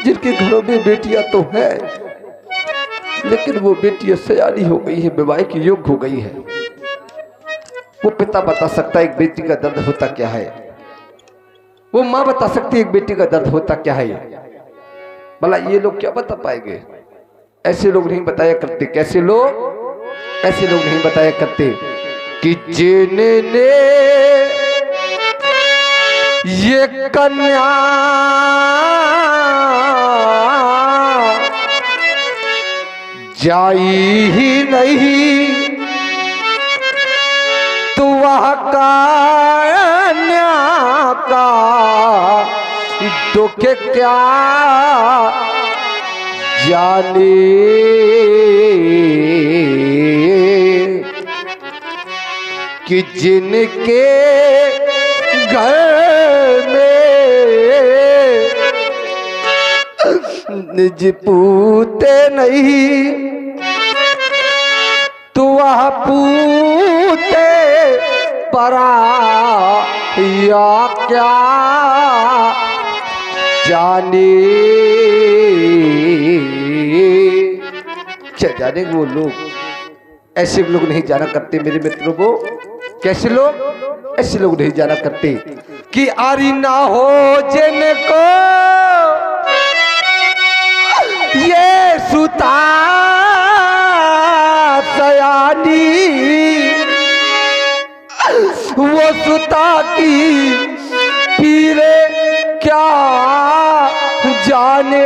जिनके घरों में बेटियां तो है लेकिन वो बेटियां सयानी हो गई है, विवाह की योग्य हो गई है। वो पिता बता सकता है एक बेटी का दर्द होता क्या है, वो माँ बता सकती है एक बेटी का दर्द होता क्या है। भला ये लोग क्या बता पाएंगे? ऐसे लोग नहीं बताया करते। कैसे लोग? ऐसे लोग नहीं बताया करते कि जिन्होंने ये कन्या जाई ही नहीं तो वह कन्या का दुख क्या जाने। कि जिनके घर में निज पूते नहीं तो वह पूते परा या क्या जाने। क्या जाने वो लोग? ऐसे लोग नहीं जाना करते मेरे मित्रों। वो कैसे लोग? ऐसे लोग नहीं जाना करते कि आरी ना हो जिनको ये सुता सयानी, वो सुता की पीरे क्या जाने।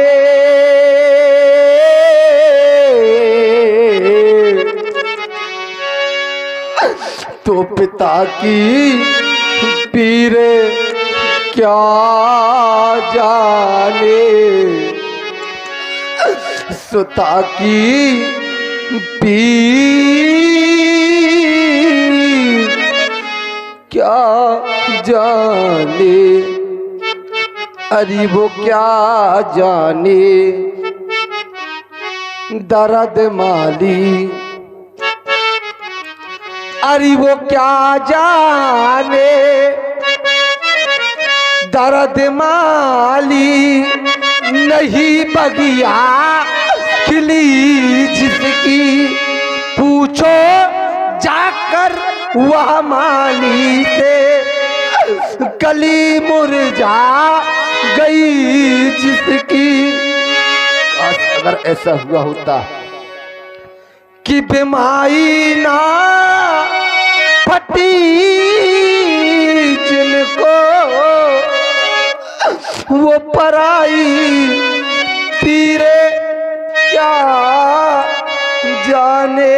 तो पिता की पीरे क्या जाने, सुता की पीर क्या जाने। अरे वो क्या जाने दर्द माली, अरे वो क्या जाने दर्द माली। नहीं बगिया खिली जिसकी पूछो जाकर वह माली से, कली मुरझा गई जिसकी। अगर ऐसा हुआ होता कि बीमारी ना फटी जिनको वो पराई पीरे क्या जाने।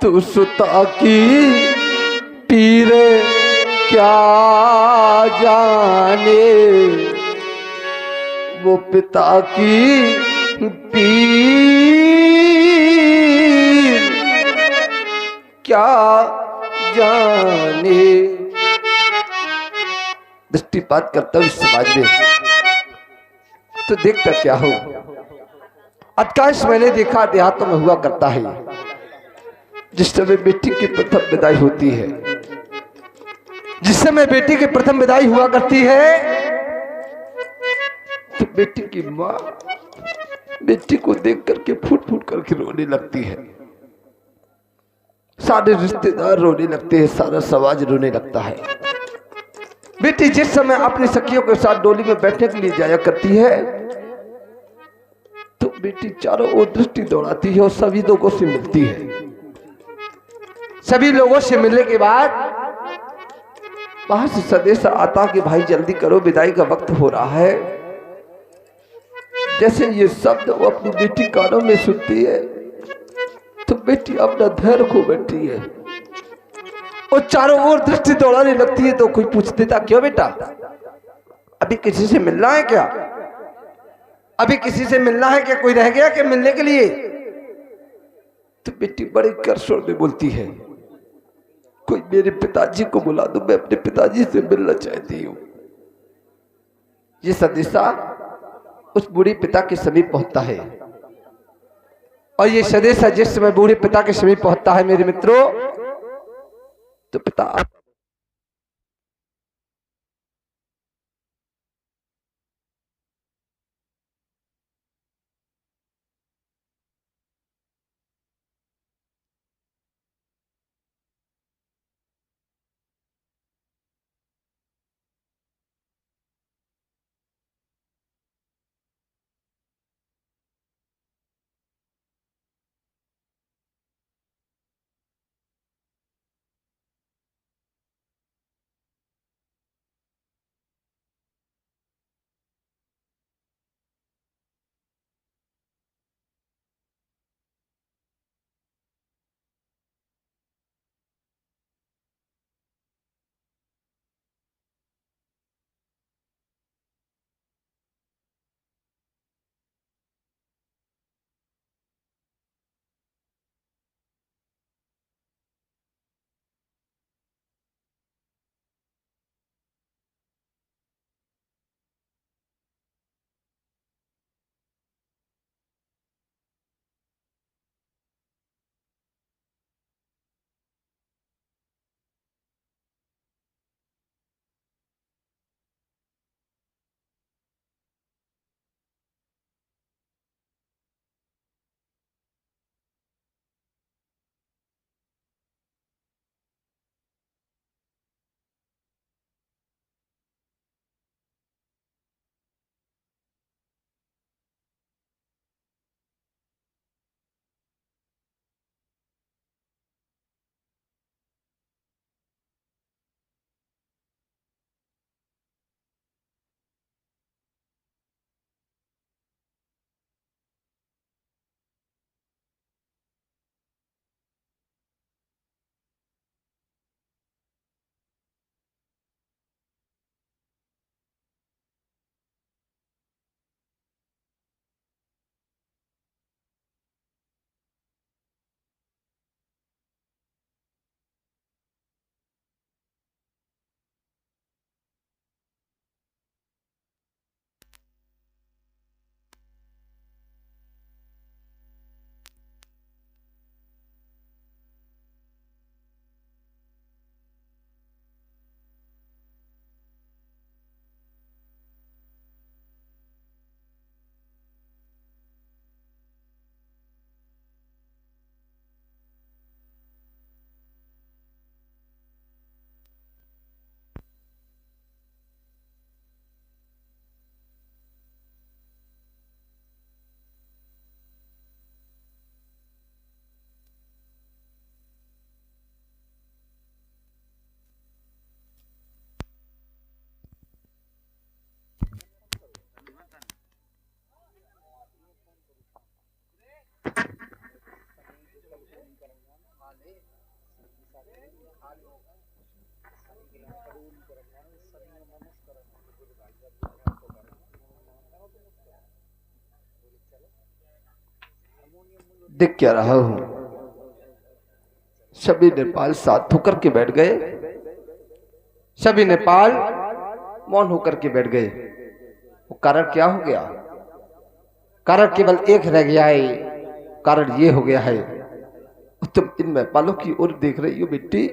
तो सुता की पीरे क्या जाने, वो पिता की पीर क्या जाने। दृष्टिपात करता हूं इस समाज में तो देखता क्या हो। अधिकांश मैंने देखा देहातों में हुआ करता है, जिस समय बेटी की प्रथम विदाई होती है, जिस समय बेटी की प्रथम विदाई हुआ करती है तो बेटी की माँ बेटी को देख करके फूट फूट करके रोने लगती है। सारे रिश्तेदार रोने लगते हैं, सारा समाज रोने लगता है। बेटी जिस समय अपनी सखियों के साथ डोली में बैठने के लिए जाया करती है तो बेटी चारों ओर दृष्टि दौड़ाती है और सभी लोगों से मिलती है। सभी लोगों से मिलने के बाद वहां से संदेश आता कि भाई जल्दी करो, विदाई का वक्त हो रहा है। जैसे ये शब्द वो अपनी बेटी कानों में सुनती है तो बेटी अपना धैर्य खो बैठी है और चारों ओर दृष्टि दौड़ाने लगती है। तो कोई पूछ देता क्यों बेटा, अभी किसी से मिलना है क्या? अभी किसी से मिलना है क्या? कोई रह गया क्या मिलने के लिए? तो बेटी बड़े कर स्वर में बोलती है, कोई मेरे पिताजी को बुला दो, मैं अपने पिताजी से मिलना चाहती हूँ। ये संदेशा उस बूढ़े पिता के समीप पहुंचता है और ये संदेशा जिस समय बूढ़े पिता के समीप पहुंचता है मेरे मित्रों तो पिता देख क्या रहा हूं। सभी नेपाल साथ होकर के बैठ गए, सभी नेपाल मौन होकर के बैठ गए। वो कारण क्या हो गया? कारण केवल एक रह गया है, कारण ये हो गया है तुम इन नेपालों की ओर देख रही हो बेटी,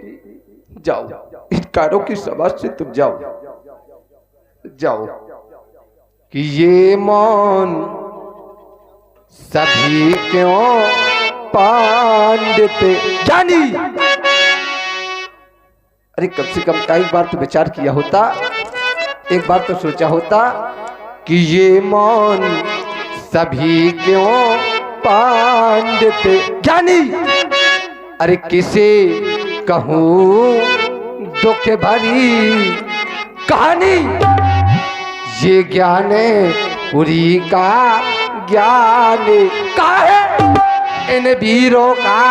जाओ इन कारों की समाज से तुम जाओ जाओ कि ये मौन सभी क्यों पांडित जानी। अरे कम से कम एक बार तो विचार किया होता, एक बार तो सोचा होता कि ये मौन सभी क्यों पांडित ज्ञानी। अरे किसे कहूं दुख भरी कहानी, ये ज्ञान पुरी का ज्ञान का है, इन वीरों का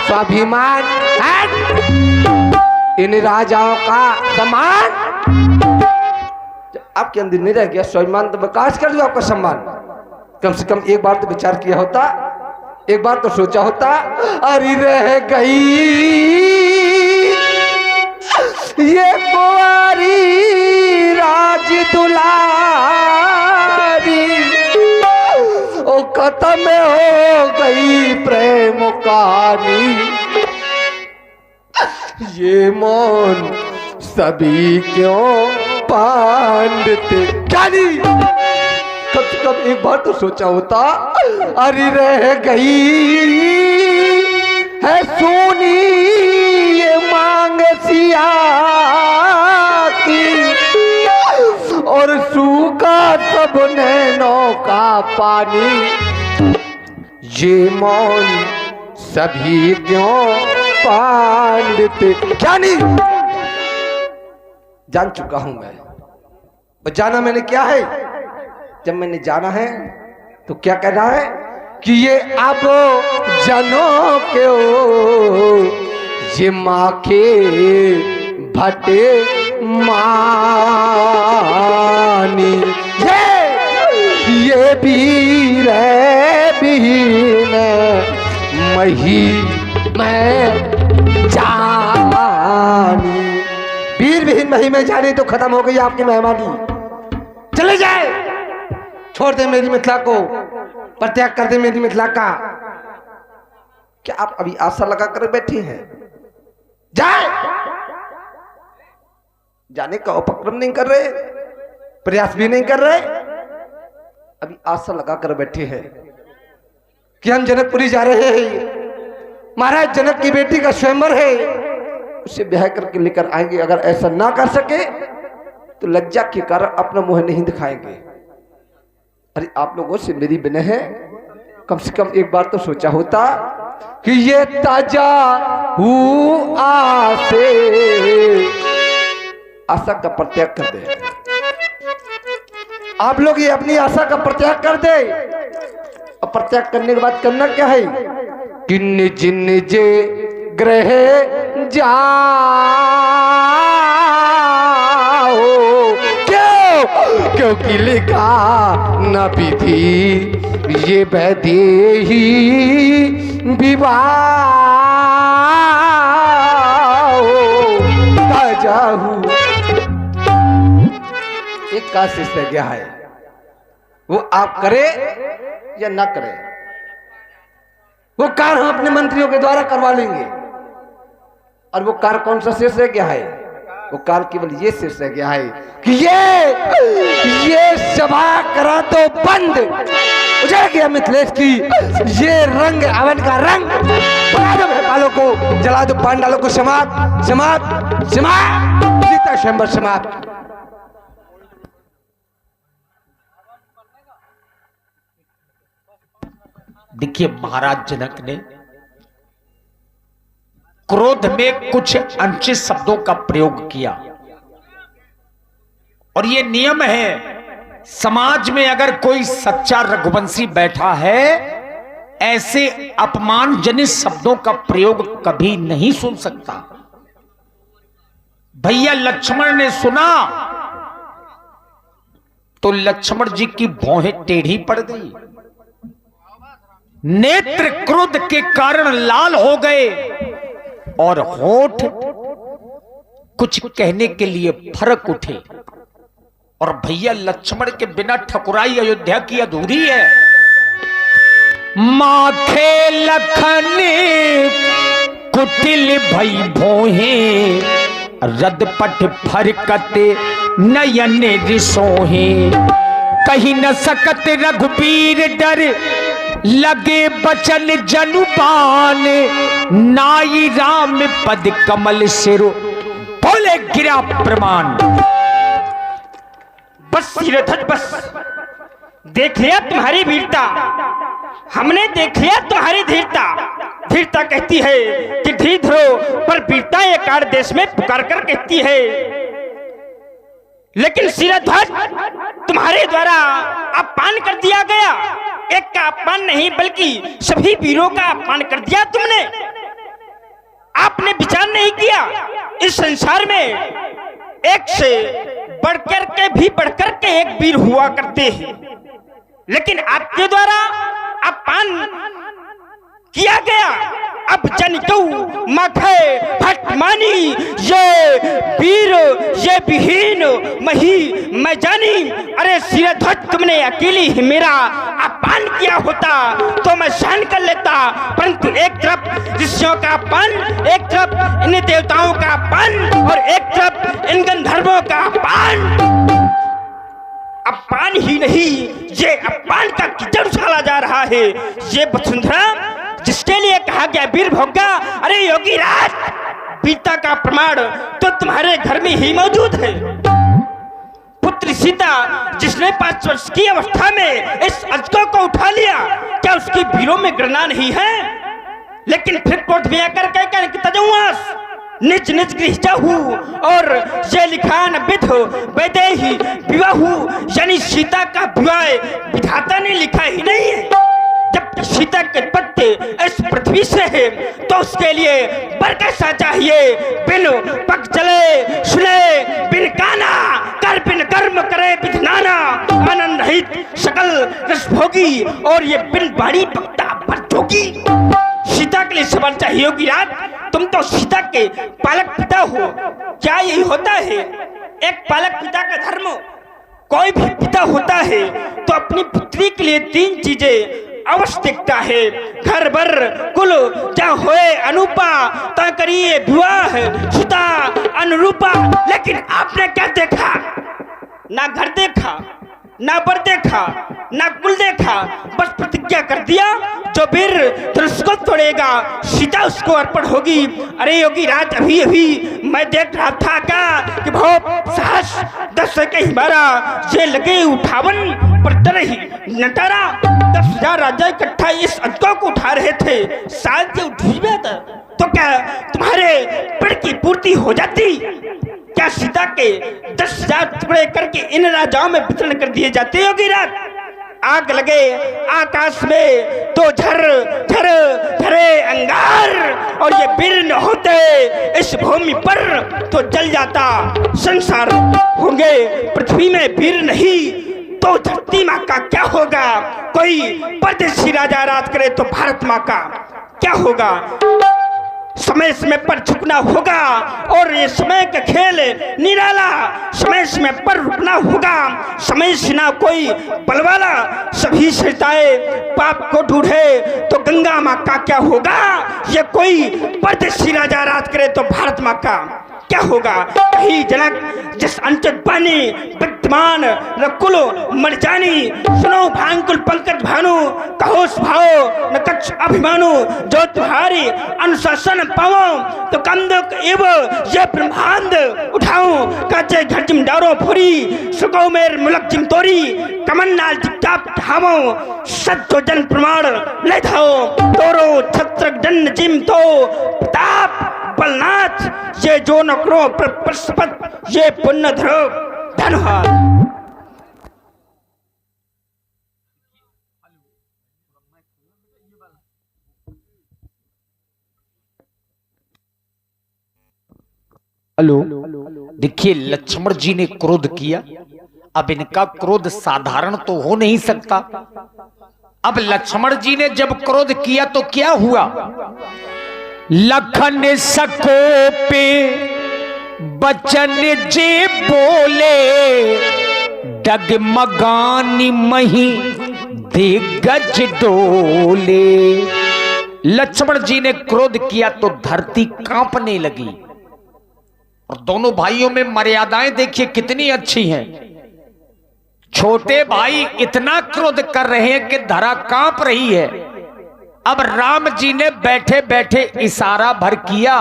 स्वाभिमान है, इन राजाओं का सम्मान। आपके अंदर नहीं रह गया स्वाभिमान तो विकास कर दो आपका सम्मान। कम से कम एक बार तो विचार किया होता, एक बार तो सोचा होता। अरे रह गई ये कुंवारी राज दुलारी, ओ खत्म हो गई प्रेम कहानी, ये मौन सभी क्यों पांडित ज्ञानी। कम से कम एक बार तो सोचा होता। अरे रह गई है सोनी ये मांग सिया की, और सूखा सब नैनों का पानी, ये मौन सभी क्यों पांडित ज्ञानी। जान चुका हूं मैं, और जाना मैंने क्या है, जब मैंने जाना है तो क्या कहना है कि ये अब जनों के ओ, ये माँ के भटे मानी, ये वीर बीन मही मैं जानी। वीर विहीन मही में जानी तो खत्म हो गई आपकी मेहमानी। चले जाए, छोड़ दे मेरी मिथिला को, परित्याग कर दे मेरी मिथिला का। क्या आप अभी आशा लगा कर बैठी हैं? जाए, जाने का उपक्रम नहीं कर रहे, प्रयास भी नहीं कर रहे, अभी आशा लगा कर बैठे हैं कि हम जनकपुरी जा रहे हैं, महाराज जनक की बेटी का स्वयंवर है, उसे ब्याह करके लेकर आएंगे। अगर ऐसा ना कर सके तो लज्जा के कारण अपना मुंह नहीं दिखाएंगे। अरे आप लोगों से मेरी विनय है, कम से कम एक बार तो सोचा होता कि ये ताजा आसे आशा का परित्याग कर दे। आप लोग ये अपनी आशा का परित्याग कर दे, और परित्याग करने के बाद करना क्या है कि निज निज ग्रह जाओ। क्योंकि लिखा न विधि ये वैदेही विवाह जाहू। एक का शिष्य गया है, वो आप करे या ना करे, वो कार्य हम अपने मंत्रियों के द्वारा करवा लेंगे। और वो कार्य कौन सा शेष रह गया है? वो कार्य केवल ये शेष रह गया है कि ये सभा करा तो बंद। उजड़ गया मिथिलेश की ये रंग अवन का रंग। बना दो नेपालों को, जला दो पांडालों को, समाप्त समाप्त समाप्त, सीता स्वयंवर समाप्त। देखिए महाराज जनक ने क्रोध में कुछ अनुचित शब्दों का प्रयोग किया, और ये नियम है समाज में, अगर कोई सच्चा रघुवंशी बैठा है ऐसे अपमानजनित शब्दों का प्रयोग कभी नहीं सुन सकता। भैया लक्ष्मण ने सुना तो लक्ष्मण जी की भौहें टेढ़ी पड़ गई, नेत्र क्रोध के कारण लाल हो गए और होठ कुछ कहने के लिए फरक उठे। और भैया लक्ष्मण के बिना ठकुराई अयोध्या की अधूरी है। माथे लखने कुटिल भई भोहे, रदपट फरकत नयन रिसोहे। कहीं न सकत रघुबीर डर, लगे बचन जनुबान। नाई राम पद कमल सिर, बोले गिरा प्रमाण। बस सिरध्वज बस, देख लिया तुम्हारी वीरता, हमने देख लिया तुम्हारी धीरता। धीरता कहती है कि धीर धरो, पर वीरता एक आड़ देश में पुकार कर कहती है। लेकिन सिरध्वज, तुम्हारे द्वारा अपमान कर दिया गया। एक का अपमान नहीं बल्कि सभी वीरों का अपमान कर दिया तुमने। आपने विचार नहीं किया इस संसार में एक से बढ़कर के भी बढ़कर के एक वीर हुआ करते हैं, लेकिन आपके द्वारा अपमान किया गया। अब जन क्यों माथे भटमानी, ये वीर ये विहीन मही मैं जानी। अरे सिरध्वज, तुमने अकेली ही मेरा अपमान किया होता तो मैं सहन कर लेता, परंतु एक तरफ ऋषियों का अपमान, एक तरफ इन देवताओं का अपमान और एक तरफ इन गंधर्वों का अपमान। अपमान ही नहीं, ये अपमान का कीचड़ उछाला जा रहा है। ये वसुंधरा जिसके लिए कहा गया वीर भोगा, अरे योगी राज, वीरता का प्रमाण तो तुम्हारे घर में ही मौजूद है। पुत्री सीता जिसने 5 वर्ष की अवस्था में इस अजगर को उठा लिया, क्या उसकी वीरों में गणना नहीं है? लेकिन फिर कोट में आकर कहकर निज निज गृह जाहू और ये लिखान विधो वैदेही विवाहू, यानी सीता का विवाह विधाता ने लिखा ही नहीं है। जब सीता के पत्ते इस पृथ्वी से है तो उसके लिए वर कैसा चाहिए? बिन पग चले सुने, बिन काना कर, बिन कर्म करे विधनाना। आनंद रहित सकल रस भोगी और ये बिन बाड़ी पकता पर जोगी। सीता के लिए सवाल चाहिए होगी राज, तुम तो सीता के पालक पिता हो। क्या यही होता है एक पालक पिता का धर्म? कोई भी पिता होता है तो अपनी पुत्री के लिए 3 चीजें अवश्य देखता है। घर बर कुल जा होए अनुपा, ता करिए विवाह सुता अनुरूपा। लेकिन आपने क्या देखा? ना घर देखा, ना बर देखा, ना कुल देखा, बस प्रतिज्ञा कर दिया जो वीर धनुष को तोड़ेगा सीता उसको अर्पण होगी। अरे योगी राज, अभी अभी मैं देख रहा था का कि बहुत साहस 10 से कहीं 12 ये लगे उठावन पर तरह ही नटारा 10,000 राजा इकट्ठा इस अजगर को उठा रहे थे। शायद ये उठ भी था तो क्या तुम्हारे पेड़ की पूर्ति हो जाती? क्या सीता के 10,000 टुकड़े करके इन राजाओं में वितरण कर दिए जाते होगी रात? आग लगे आकाश में तो झर झर झरे अंगार, और ये वीर न होते इस भूमि पर तो जल जाता संसार। होंगे पृथ्वी में वीर नहीं तो धरती माँ का क्या होगा? कोई परदेशी राजा राज करे तो भारत माँ का क्या होगा? समय समय पर झुकना होगा और ये समय का खेल निराला, समय समय पर रुकना होगा। समय से ना कोई बलवाला, सभी सरिताएं पाप को ढूंढे तो गंगा माँ का क्या होगा? ये कोई परदेशी राजा राज करे तो भारत माँ का क्या होगा? कहीं जनक जिस अंचत पानी विद्यमान रकुल मरजानी, सुनो भांकुल पंकज भानु, कहो भाव न कच्छ अभिमानु। जो तुम्हारी अनुशासन पाओ तो कंदक एव ये ब्रह्मांड उठाओ। काचे घर जिम डारो फुरी, सुको मेर मुलक जिम तोरी, कमन नाल जिप्ताप ठावो, सत्तो जन प्रमाण ले धाओ। तोरो छत्र दंड जिम तो ताप बलनाथ, ये जो नकरो प्रस्पत ये पुण्य धरो धनहा। हेलो, देखिए लक्ष्मण जी ने क्रोध किया। अब इनका क्रोध साधारण तो हो नहीं सकता। अब लक्ष्मण जी ने जब क्रोध किया तो क्या हुआ? लखन सको पे बचन जे बोले, डगमगानी मही दिग्गज डोले। लक्ष्मण जी ने क्रोध किया तो धरती कांपने लगी। और दोनों भाइयों में मर्यादाएं देखिए कितनी अच्छी हैं। छोटे भाई इतना क्रोध कर रहे हैं कि धरा कांप रही है। अब राम जी ने बैठे बैठे इशारा भर किया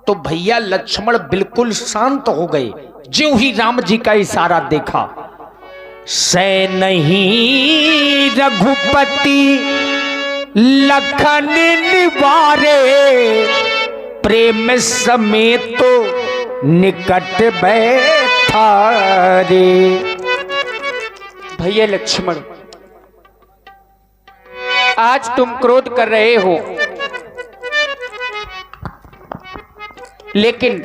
तो भैया लक्ष्मण बिल्कुल शांत हो गए। ज्यों ही राम जी का इशारा देखा, सै नहीं रघुपति लखन निवारे, प्रेम समेत तो निकट बैठा रे। भैया लक्ष्मण, आज तुम क्रोध कर रहे हो, लेकिन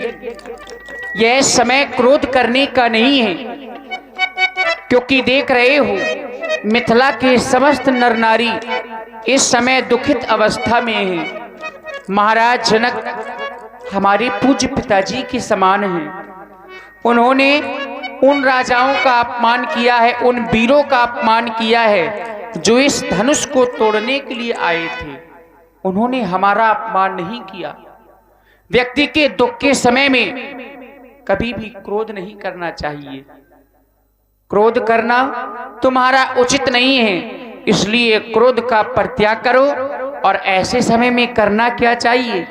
यह समय क्रोध करने का नहीं है, क्योंकि देख रहे हो मिथिला के समस्त नर नारी इस समय दुखित अवस्था में हैं। महाराज जनक हमारे पूज्य पिताजी के समान हैं। उन्होंने उन राजाओं का अपमान किया है, उन वीरों का अपमान किया है जो इस धनुष को तोड़ने के लिए आए थे। उन्होंने हमारा अपमान नहीं किया। व्यक्ति के दुख के समय में कभी भी क्रोध नहीं करना चाहिए। क्रोध करना तुम्हारा उचित नहीं है, इसलिए क्रोध का परित्याग करो। और ऐसे समय में करना क्या चाहिए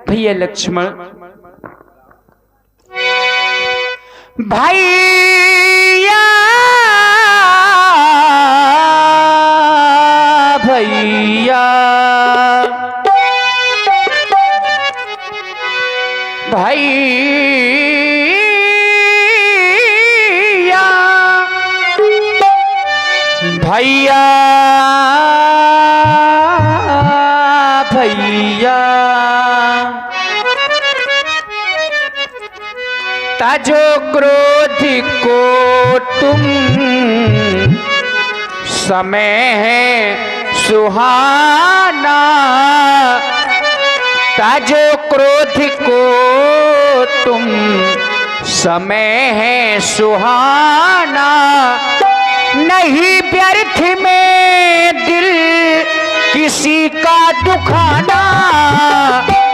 भैया लक्ष्मण? भैया भैया भैया भैया भैया, ताजो क्रोध को तुम समय है सुहाना, ताजो क्रोध को तुम समय है सुहाना, नहीं व्यर्थ में दिल किसी का दुखाना,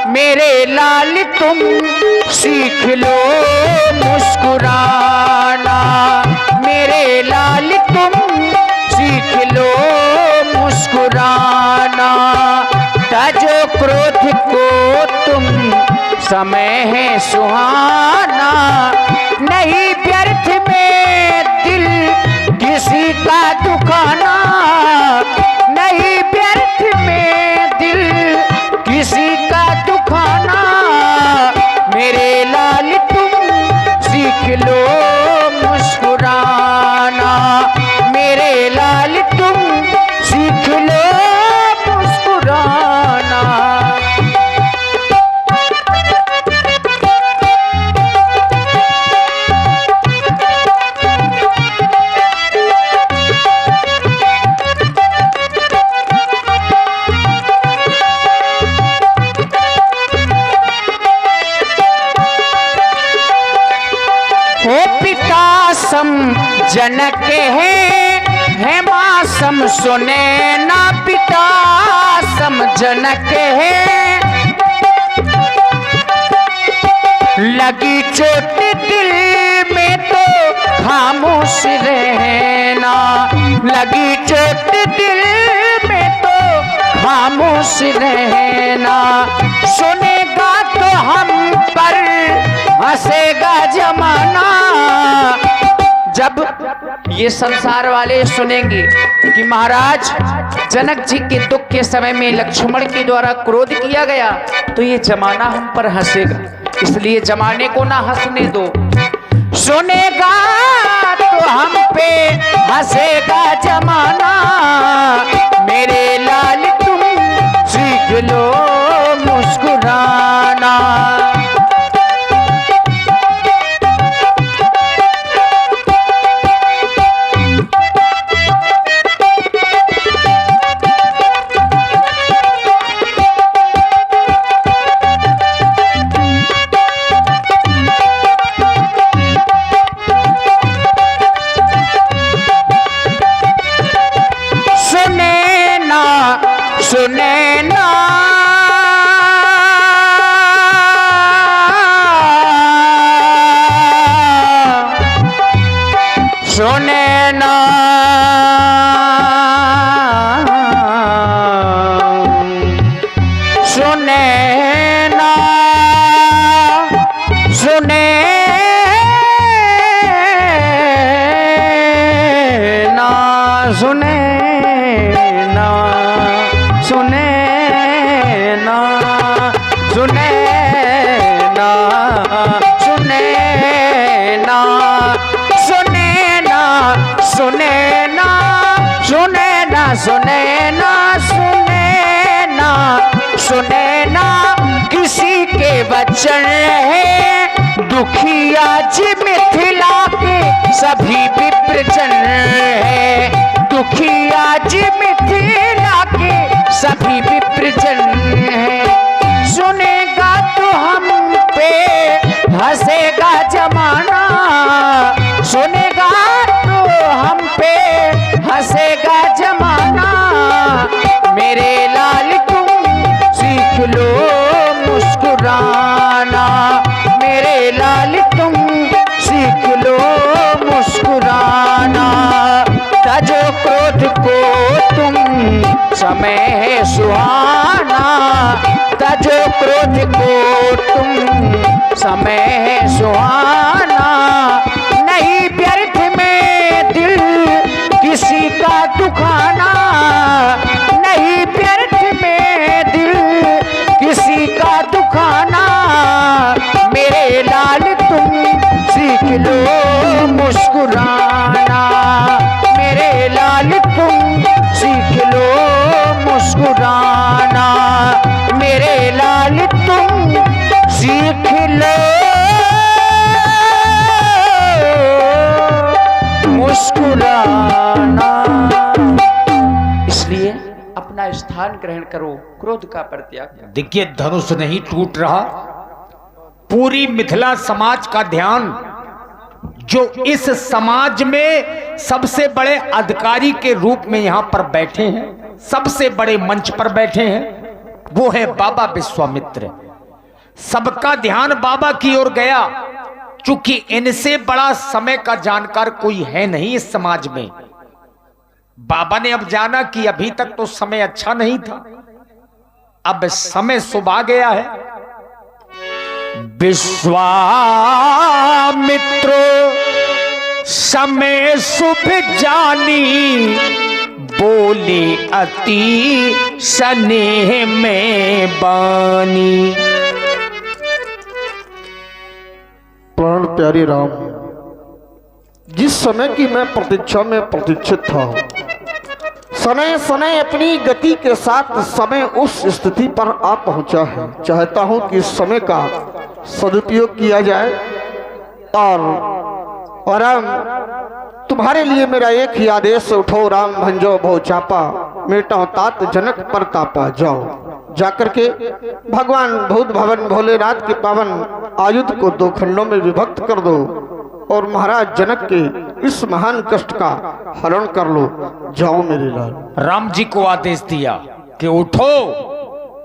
मेरे लाल तुम सीख लो मुस्कुराना, मेरे लाल तुम सीख लो मुस्कुराना, ताजो क्रोध को तुम समय है सुहाना, नहीं व्यर्थ में दिल किसी का दुखाना, नहीं व्यर्थ में दिल किसी का दुखाना, मेरे लाल तुम सीख लो मुस्कुराना, मेरे लाल तुम सीख लो मुस्कुराना। सम जनक है माँ सम सुने ना पिता सम जनक है, लगी चोट दिल में तो खामोश रहना, लगी चोट दिल में तो खामोश रहना, सुनेगा तो हम पर हंसेगा जमाना, जब ये संसार वाले सुनेंगे कि महाराज जनक जी के दुख के समय में लक्ष्मण के द्वारा क्रोध किया गया तो ये जमाना हम पर हंसेगा, इसलिए जमाने को ना हंसने दो। सुनेगा तो हम पे हंसेगा जमाना, मेरे लाल तुम सीख लो मुस्कुराना। बचन है दुखिया जी मिथिला के सभी विप्रजन है, दुखिया जी मिथिला के सभी विप्रजन है। सुनेगा तो हम पे हंसेगा जमाना, सुनेगा तो हम पे हंसेगा जमाना। मेरे लाल तुम सीख लो मुस्कुराना, मेरे लाल तुम सीख लो मुस्कुराना। तजो क्रोध को तुम समय है सुहाना, तजो क्रोध को तुम समय है सुहाना। नहीं व्यर्थ में दिल किसी का दुखाना, नहीं व्यर्थ में दिल किसी का दुखाना। मेरे लाल तुम सीख लो मुस्कुराना, मेरे लाल तुम सीख लो मुस्कुराना, मेरे लाल तुम सीख लो मुस्कुराना। इसलिए अपना स्थान ग्रहण करो, क्रोध का परित्याग करो। देखिए धनुष नहीं टूट रहा, पूरी मिथिला समाज का ध्यान जो इस समाज में सबसे बड़े अधिकारी के रूप में यहां पर बैठे हैं, सबसे बड़े मंच पर बैठे हैं, वो है बाबा विश्वामित्र। सबका ध्यान बाबा की ओर गया, क्योंकि इनसे बड़ा समय का जानकार कोई है नहीं इस समाज में। बाबा ने अब जाना कि अभी तक तो समय अच्छा नहीं था, अब समय शुभ आ गया है। विश्वामित्र समय शुभ जानी, बोले अति स्नेह में बानी। प्राण प्यारे राम, जिस समय की मैं प्रतीक्षा में प्रतीक्षित था, समय समय अपनी गति के साथ समय उस स्थिति पर आ पहुंचा है। चाहता हूं कि इस समय का सदुपयोग किया जाए। और राम, तुम्हारे लिए मेरा एक ही आदेश, उठो राम भंजो भो चापा, मेटा तात जनक पर तापा। जाओ, जाकर के भगवान भूत भवन भोलेनाथ के पावन आयुध को 2 खंडों में विभक्त कर दो और महाराज जनक के इस महान कष्ट का हरण कर लो। जाओ मेरे लाल। राम जी को आदेश दिया कि उठो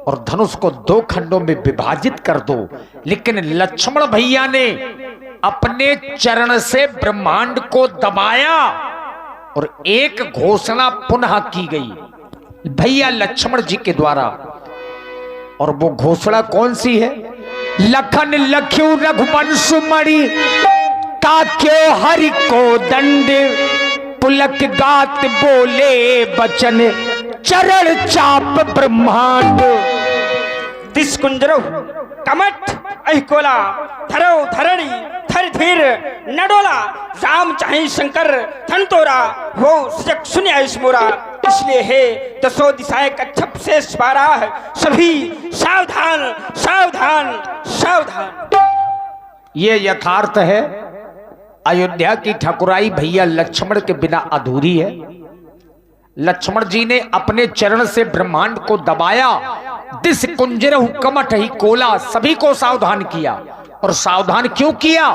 और धनुष को 2 खंडों में विभाजित कर दो। लेकिन लक्ष्मण भैया ने अपने चरण से ब्रह्मांड को दबाया और एक घोषणा पुनः की गई भैया लक्ष्मण जी के द्वारा। और वो घोषणा कौन सी है? लखन लख्यू रघुवंश मणि, ताक्यो हरि को दंड, पुलक गात बोले बचन, चरण चाप ब्रह्मांड। दिस कुंजरो कमठ अहिकोला, धरो धरणी थर धीर नडोला, राम चाहे शंकर धन तोरा, हो सजग सुने आयुष मोरा। इसलिए है दसों दिशाएं कच्छप से बारह, सभी सावधान सावधान सावधान। ये यथार्थ है, अयोध्या की ठाकुराई भैया लक्ष्मण के बिना अधूरी है। लक्ष्मण जी ने अपने चरण से ब्रह्मांड को दबाया, दिस कुंजरहु कमठ ही कोला, सभी को सावधान किया। और सावधान क्यों किया?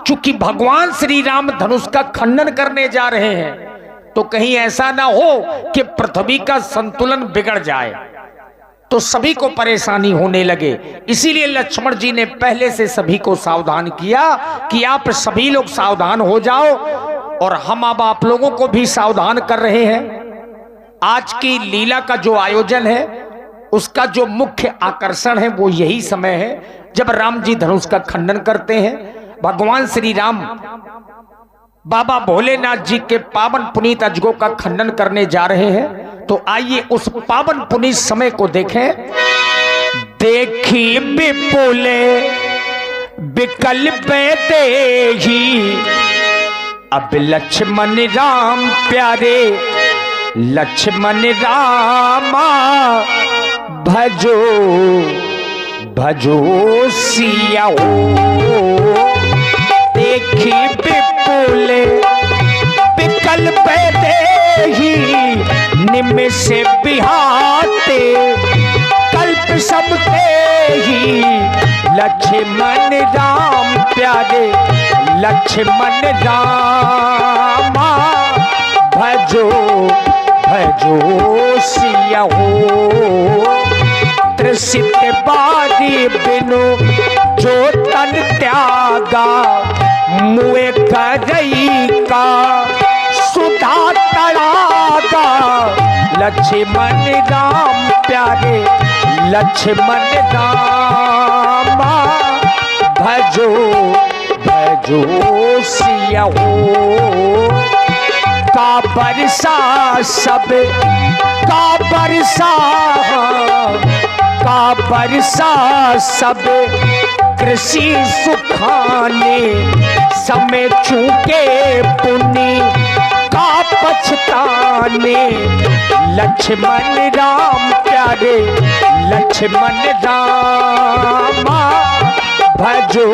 क्योंकि भगवान श्री राम धनुष का खंडन करने जा रहे हैं, तो कहीं ऐसा ना हो कि पृथ्वी का संतुलन बिगड़ जाए, तो सभी को परेशानी होने लगे। इसीलिए लक्ष्मण जी ने पहले से सभी को सावधान किया कि आप सभी लोग सावधान हो जाओ। और हम अब आप लोगों को भी सावधान कर रहे हैं। आज की लीला का जो आयोजन है, उसका जो मुख्य आकर्षण है वो यही समय है जब राम जी धनुष का खंडन करते हैं। भगवान श्री राम बाबा भोलेनाथ जी के पावन पुनीत अजगों का खंडन करने जा रहे हैं। तो आइए उस पावन पुनीत समय को देखें। देखी विपुले विकल्प देही, अब लक्ष्मण राम प्यारे, लक्ष्मण रामा भजो भजो सिया हो देखी विपुल विकल्प देहि निमिष बिहाते कल्प सब ही लक्ष्मण राम प्यारे लक्ष्मण रामा भजो भजो सिया हो त्रिसित बारी बिनु जो तन त्यागा मुए करई का सुधा तड़ागा लक्ष्मण राम प्यारे लक्ष्मण रामा भजो भजो सिया हो का बरसा सब का बरसा का बरसा सब कृषि सुखाने समय चूके पुण्य का पछताने लक्ष्मण राम प्यारे लक्ष्मण रामा भजो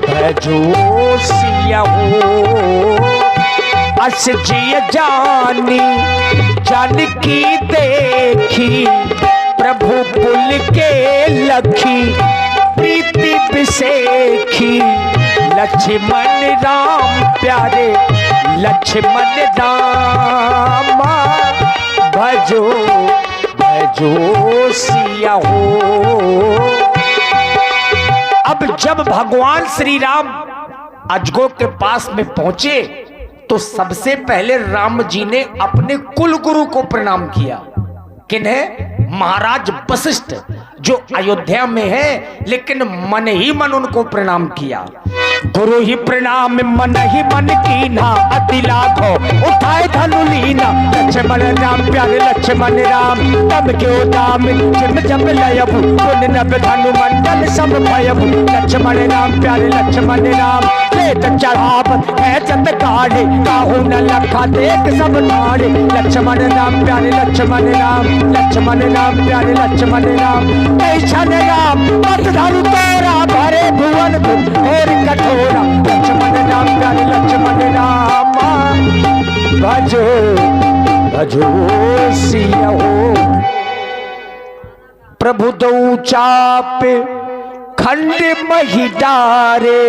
भजो सिया हो अस जिय जानी जानकी देखी प्रभु पुल के लखी प्रीति बिसेखी लक्ष्मण राम प्यारे लक्ष्मण रामा भजो भजो सिया हो। अब जब भगवान श्री राम अजगो के पास में पहुंचे तो सबसे पहले राम जी ने अपने कुल गुरु को प्रणाम किया। किन्हें? महाराज वशिष्ठ जो अयोध्या में है लेकिन मन ही मन उनको प्रणाम किया। गुरु ही प्रणाम मन ही मन कीना अति लाखो उठाए धनु लीना लक्ष्मण राम प्यारे लक्ष्मण राम तब क्यों दाम जिम जब लयबु पुन नभ धनु मंडल सब भयबु लक्ष्मण राम प्यारे लक्ष्मण राम लेत चढ़ावत है जत काढ़े काहू न लखा देख सब नाड़े लक्ष्मण राम प्यारे लक्ष्मण राम लक्ष्मण राम प्यारे लक्ष्मण राम कैछन राम पद धनु तोरा भरे भुवन और कठोरा लक्ष्मण राम प्यारे लक्ष्मण राम भजो भजो सिया हो। प्रभु दो चाप खंड मही डारे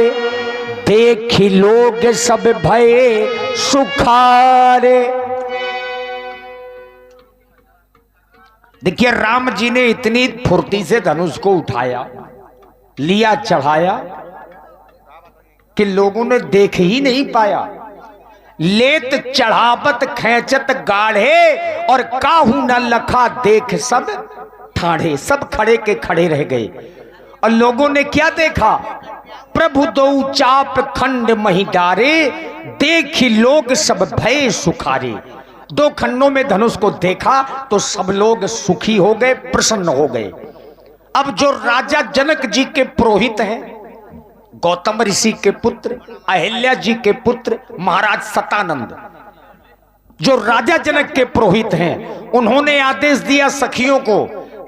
देखी लोग सब भये सुखारे। देखिए राम जी ने इतनी फुर्ती से धनुष को उठाया लिया चढ़ाया कि लोगों ने देख ही नहीं पाया। लेत चढ़ावत खैचत गाढ़े और काहू न लखा देख सब ठाढ़े। सब खड़े के खड़े रह गए और लोगों ने क्या देखा? प्रभु दो चाप खंड मही डारे देखी लोग सब भय सुखारे। दो खंडों में धनुष को देखा तो सब लोग सुखी हो गए प्रसन्न हो गए। अब जो राजा जनक जी के पुरोहित हैं गौतम ऋषि के पुत्र अहिल्या जी के पुत्र महाराज सतानंद जो राजा जनक के पुरोहित हैं उन्होंने आदेश दिया सखियों को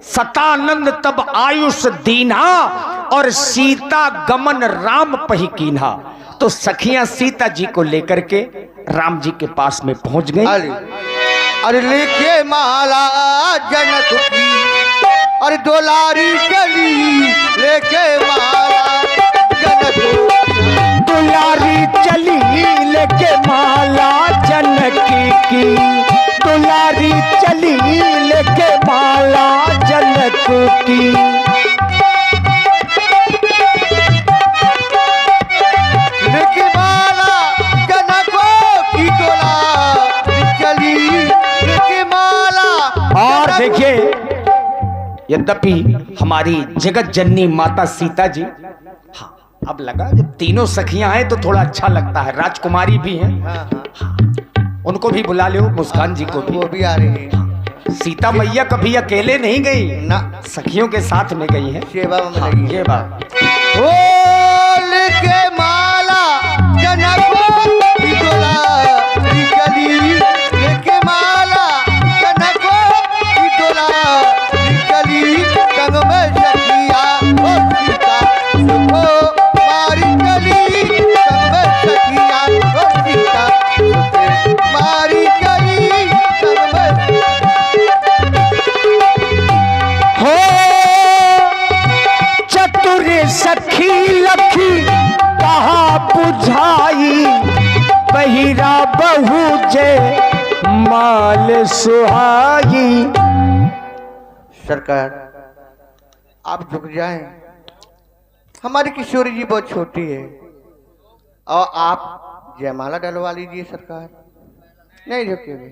सतानंद तब आयुष दीन्हा और सीता गमन राम पही कीन्हा। तो सखियां सीता जी को लेकर के राम जी के पास में पहुंच गई। अरे लेके माला जनक की अरे दुलारी चली लेके माला जनक दुलारी चली लेके माला जनक की दुलारी चली लेके माला जनक की। लेके माला जनकों की दुलारी चली लेके माला। और देखिए यद्यपि हमारी जगत जननी माता सीता जी हाँ अब लगा जब तीनों सखियां हैं तो थोड़ा अच्छा लगता है। राजकुमारी भी हैं उनको भी बुला लो मुस्कान जी को भी। वो भी आ रहे हैं। सीता मैया कभी अकेले नहीं गई ना सखियों के साथ में गई है। सेवा में हाँ, लगी ये बात ओ लेके माला जनकों की दुलारी चली लेके माला जनकों की दुलारी चली संग में सखिया जय माल सुहाई। सरकार आप झुक जाएं, हमारी किशोरी जी बहुत छोटी है और आप जयमाला डलवा लीजिए सरकार। नहीं झुकेंगे?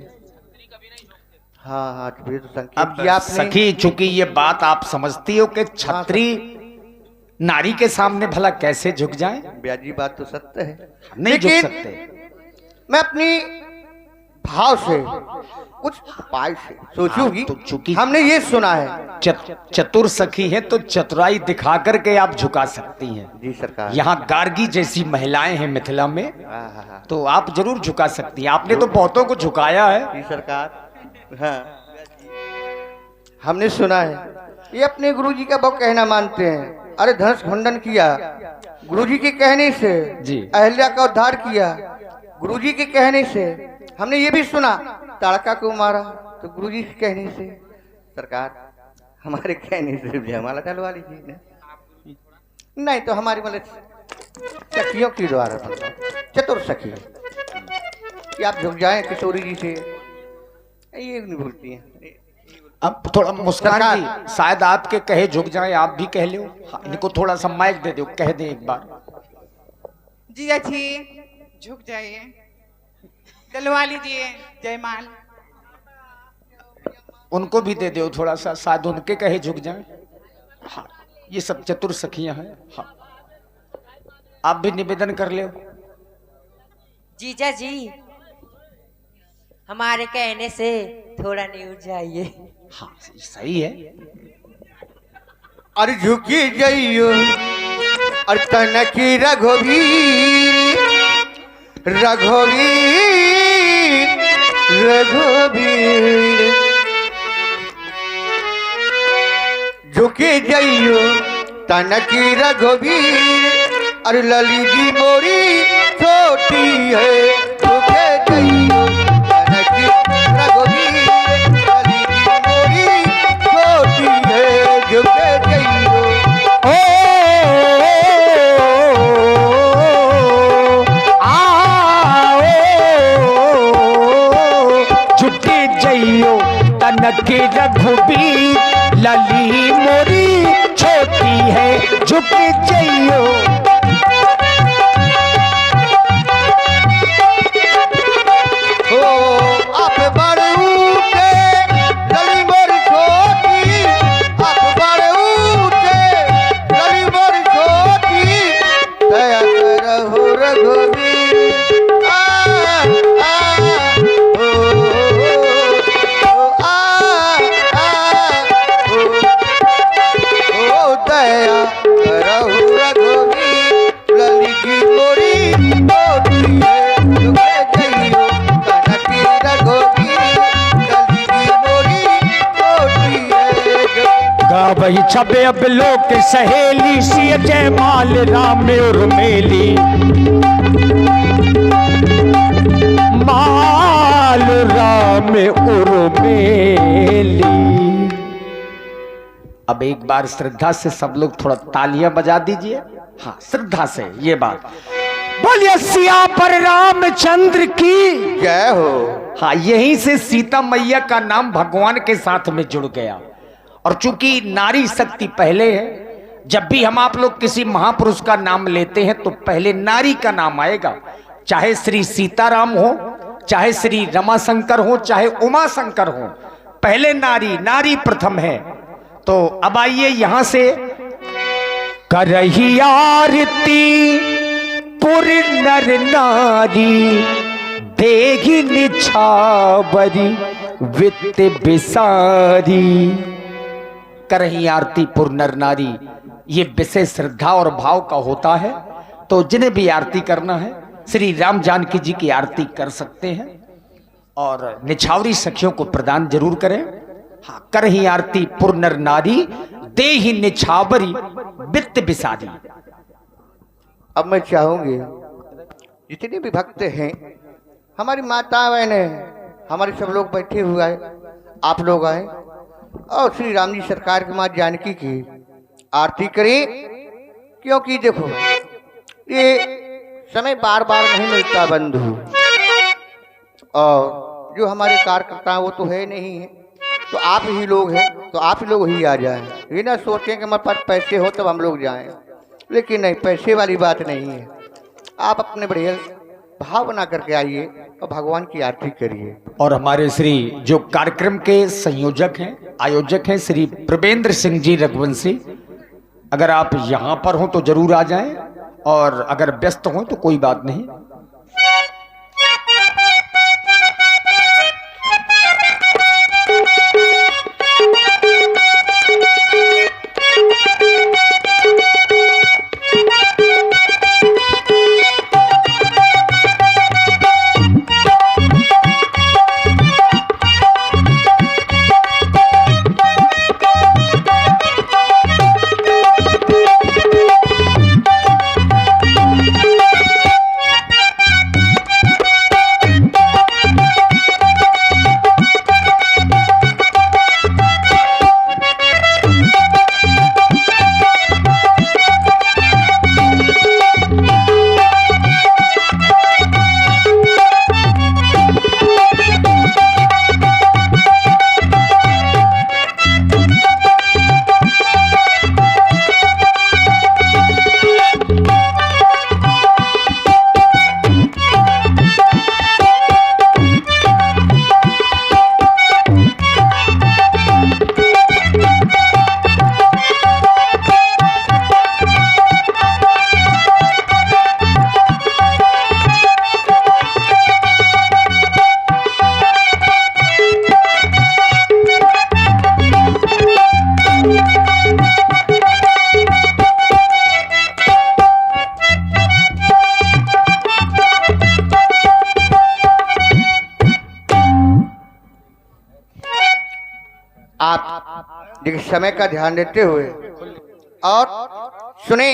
हाँ हाँ ये तो संकेत अब किया आपने। सखी, चूंकि ये बात आप समझती हो कि छत्री नारी के सामने भला कैसे झुक जाए, ब्याजी बात तो सत्य है, नहीं झुक लेकिन सकते। मैं अपनी भाव से कुछ उपाय से सोचूंगी। तो चूंकि हमने ये सुना है चतुर सखी है तो चतुराई दिखा करके आप झुका सकती हैं। जी सरकार। यहाँ गार्गी जैसी महिलाएं हैं मिथिला में, हाँ, तो आप जरूर झुका सकती हैं। आपने तो बहुतों को झुकाया है। जी सरकार। हाँ हमने सुना है ये अपने गुरुजी का बहुत कहना मानते हैं। अरे धनुष खंडन किया गुरुजी के कहने से, जी। अहिल्या का उद्धार किया गुरुजी के कहने से। हमने ये भी सुना ताड़का को मारा तो गुरुजी के कहने से। सरकार हमारे कहने से जयमाला डलवा लीजिए ना, नहीं तो हमारी मतलब सखियों के द्वारा चतुर सखी कि आप झुक जाएं किशोरी जी से, ये नहीं भूलती हैं। अब थोड़ा मुस्कान जी, शायद आपके कहे झुक जाए, आप भी कह लो। हाँ, इनको थोड़ा सा माइक दे दो, कह दे एक बार। जी अच्छी झुक जाइए, डलवा लीजिए जयमाल। उनको भी दे दो थोड़ा सा, शायद उनके कहे झुक जाए। हाँ, ये सब चतुर सखियां हैं। हाँ, आप भी निवेदन कर ले। जीजा जी हमारे कहने से थोड़ा न्यूज जाइए। हाँ सही है। अरे झुकी जइयो और तनकी रघुवीर रघुवीर रघुवीर झुकी जइयो तनकी रघुवीर और लली जी मोरी छोटी है। झुके जइयो तनकी रघुवीर लली जी मोरी छोटी है। झुके जइयो झुके जइयो तनके रघुबीर लली मोरी छोटी है। झुके जइयो हो आप बड़ ऊँचे लली मोरी छोटी, आप बड़ ऊँचे लली मोरी छोटी। दया करहु रघुवीर दया करहु रघुवीर लली जी मोरी छोटी है। झुके जइयो तनकी रघुवीर लली जी मोरी छोटी है। गावई छबे अब लोक सहेली सिय जयमाल राम उर्मेली माल राम उर्मेली। अब एक बार श्रद्धा से सब लोग थोड़ा तालियां बजा दीजिए। हाँ श्रद्धा से ये बात बोलिए, सिया पर रामचंद्र की जय हो। हाँ, यहीं से सीता मैया का नाम भगवान के साथ में जुड़ गया। और चूंकि नारी शक्ति पहले है, जब भी हम आप लोग किसी महापुरुष का नाम लेते हैं तो पहले नारी का नाम आएगा। चाहे श्री सीताराम हो, चाहे श्री रमाशंकर हो, चाहे उमा शंकर हो, पहले नारी, नारी प्रथम है। तो अब आइए यहां से करही आरती पुर नर नारी देगी निछावरी वित्त बिसारी। करही आरती पुर नर नारी, ये विषय श्रद्धा और भाव का होता है। तो जिन्हें भी आरती करना है श्री राम जानकी जी की आरती कर सकते हैं और निछावरी सखियों को प्रदान जरूर करें। हाँ, करही आरती पुर नर नारी देहि निछावरी वित्त बिसारी। अब मैं चाहूंगी जितने भी भक्त हैं, हमारी माता बहनें, हमारे सब लोग बैठे हुए आए, आप लोग आए और श्री राम जी सरकार की माँ जानकी की आरती करें। क्योंकि देखो ये समय बार बार नहीं मिलता बंधु, और जो हमारे कार्यकर्ता हैं वो तो है नहीं है, तो आप ही लोग हैं, तो आप ही लोग ही आ जाएं। ये ना सोचें कि हमारे पास पैसे हो तब हम लोग जाएं, लेकिन नहीं, पैसे वाली बात नहीं है। आप अपने बढ़िया भाव बना करके आइए और भगवान की आरती करिए। और हमारे श्री जो कार्यक्रम के संयोजक हैं, आयोजक हैं, श्री प्रवेंद्र सिंह जी रघुवंशी, अगर आप यहाँ पर हो तो जरूर आ जाएं, और अगर व्यस्त हो तो कोई बात नहीं। आप देखिए समय का ध्यान देते हुए और सुने।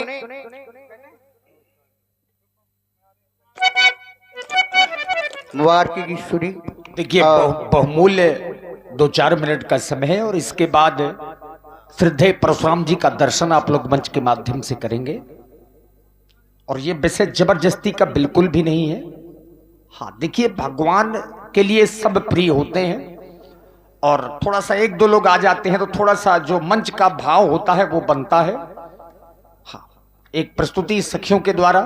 मुबारक की सुनी। देखिए बहुमूल्य 2-4 मिनट का समय है, और इसके बाद श्रद्धेय परशुराम जी का दर्शन आप लोग मंच के माध्यम से करेंगे। और ये वैसे जबरदस्ती का बिल्कुल भी नहीं है। हाँ देखिए, भगवान के लिए सब प्रिय होते हैं, और थोड़ा सा 1-2 लोग आ जाते हैं तो थोड़ा सा जो मंच का भाव होता है वो बनता है। हाँ, एक प्रस्तुति सखियों के द्वारा,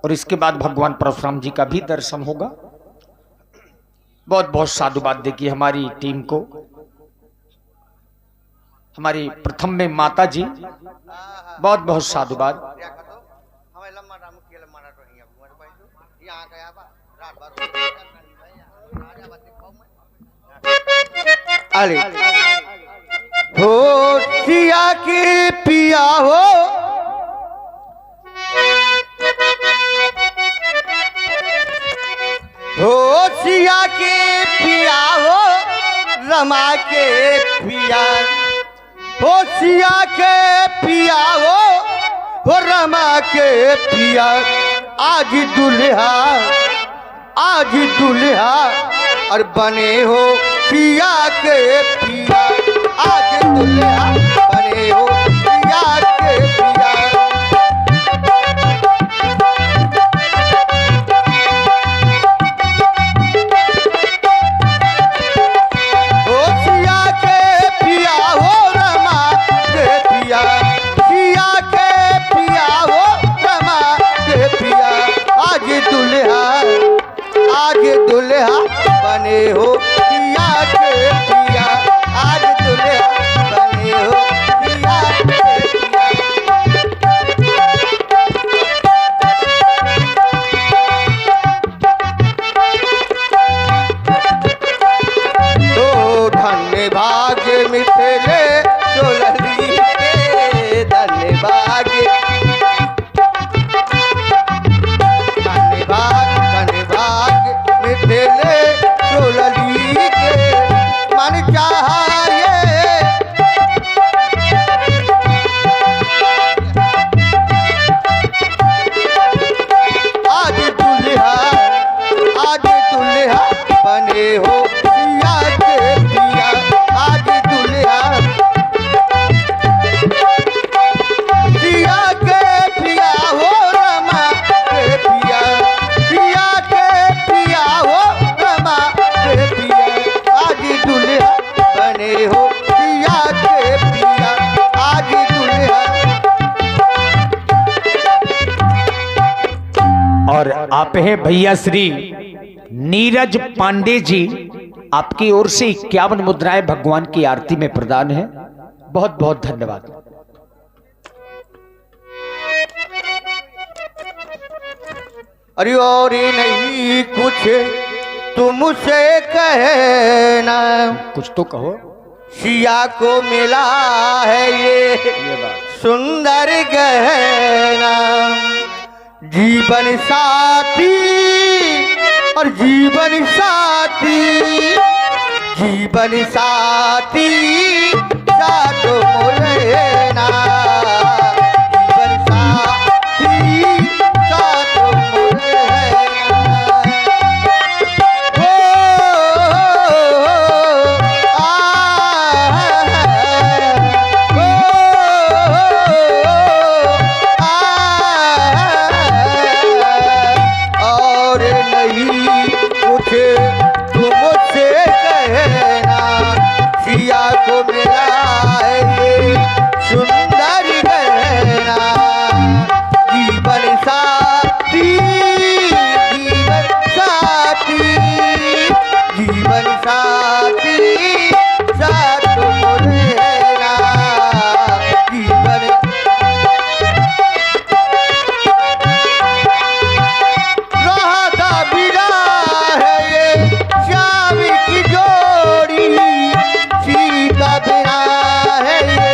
और इसके बाद भगवान परशुराम जी का भी दर्शन होगा। बहुत बहुत साधुवाद देखिए हमारी टीम को, हमारी प्रथम में माता जी, बहुत बहुत साधुवाद। अरे हो सिया के पिया हो, हो सिया के पिया हो, रमा के पिया, हो सिया के पिया हो रमा के पिया। आज दुल्हा और बने हो सिया के पिया, आज दुल्हा बने हो सिया के पिया। हो सिया के पिया हो रमा के पिया, सिया के पिया हो रमा के पिया। आज दुल्हा बने हो सिया के पिया, आज दुल्हा बने हो सिया के पिया। तो धन्य भाग्य मिथिले चोलली के, धन्य भाग्य मिथिले चोलली के। मान और आप हैं भैया श्री नीरज पांडे जी, आपकी ओर से 51 मुद्राएं भगवान की आरती में प्रदान है। बहुत बहुत धन्यवाद। अरे और नहीं कुछ तुमसे कहना, कुछ तो कहो। सिया को मिला है ये सुंदर गहना, जीवन साथी और जीवन साथी, जीवन साथी साथ मोलेना, जीवन साथी साथ मोलेना। और नहीं कुछ तुमसे कहना, सिया को मिला है ये सुंदर गहना, जीवन साथी, जीवन साथी, जीवन साथी साथ मोलेना, जीवन राधा बिना है ये श्याम की जोड़ी, सीता बिना है ये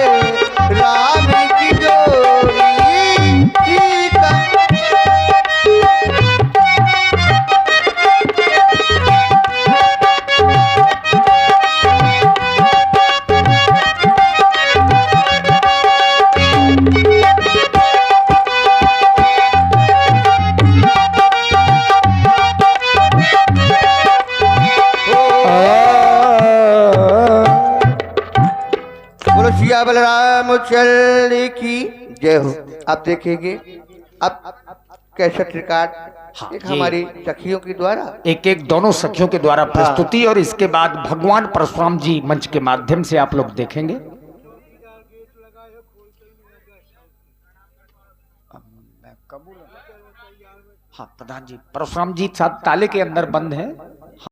राम की जोड़ी, सीता। बोलो सिया बलराम चल की जय हो। आप देखेंगे अब कैसेट रिकॉर्ड एक हमारी सखियों के द्वारा, एक एक दोनों सखियों के द्वारा प्रस्तुति, और इसके बाद भगवान परशुराम जी मंच के माध्यम से आप लोग देखेंगे। हाँ प्रधान जी, परशुराम जी साथ ताले के अंदर बंद है।